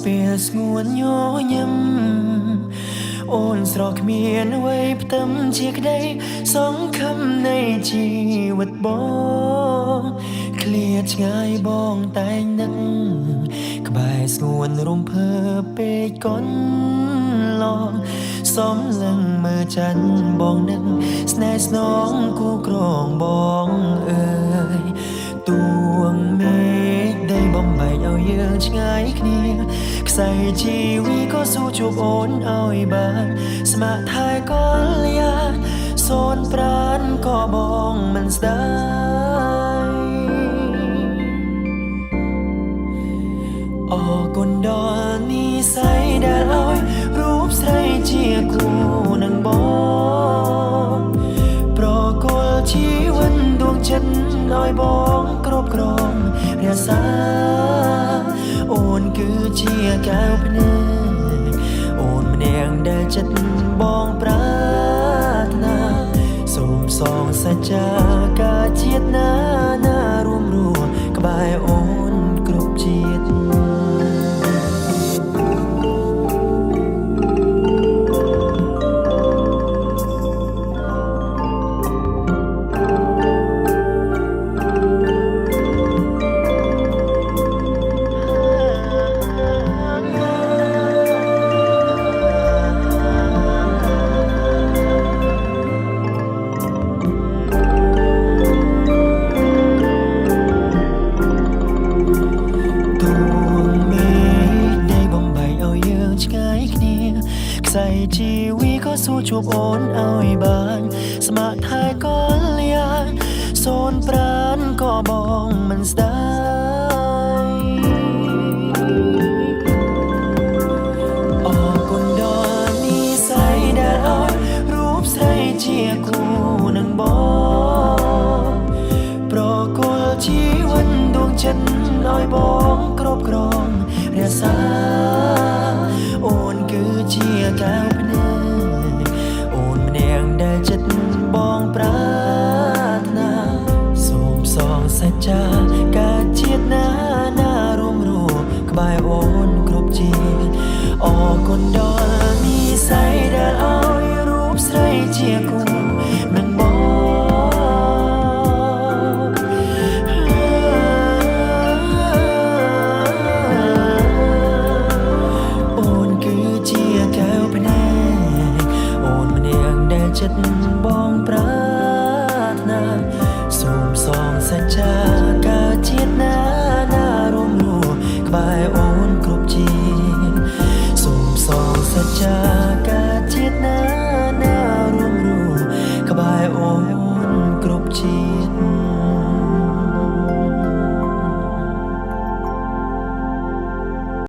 ពេលស្ងួនញញឹមអូនស្រកគ្មានអ្វីផ្ទឹមជាក្តីសង្ឃឹមនៃជីវិតបងឃ្លាតឆ្ងាយបងតែងនឹកក្បែរស្ងួនរំភើបពេកកន់ឡងសំឡឹងមើលចាញ់បងនឹកស្នេហ៍ស្នងគូក្រងបងអើយទួងមេឃដីបំបែកឲ្យយើងឆ្ងាយគ្នាខ្សែជីវីក៏ស៊ូជួបអូនឲ្យបានស្ម័គ្រថែកលយាសូនប្រានក៏បងមិនស្ដាយអរគុណដល់និស្ស័យដែលឲ្យរូបស្រីជាគូនឹងបងប្រគល់ជីវិតដួងចិត្តឲ្យបងគ្រប់គ្រងរក្សាអូនគឺជាកែវភ្នែកអូនម្នាក់ដែលចិត្តបងប្រាថ្នាសូមសងសច្ចាការជាតិណារួមរស់ក្បែរអូនគ្រប់ជាតិខ្សែជីវីក៏ស៊ូជួបអូនឲ្យបានស្ម័គ្រថែកលយាសូនប្រានក៏បងមិនស្ដាយអរគុណដល់និស្ស័យដែលឲ្យរូបស្រីជាគូនឹងបងប្រគល់ជីវិតដួងចិត្តឲ្យបងគ្រប់គ្រងរក្សាអូនគឺជាកែវភ្នែកអូនម្នាក់ដែលចិត្តបងប្រាថ្នាសូមសងសច្ចាការជាតិណារួមរស់ក្បែរអូនគ្រប់ជាតិអរគុណដល់និស្ស័យដែលឲ្យរូបស្រីជាគូនឹងបងចិត្តបងប្រា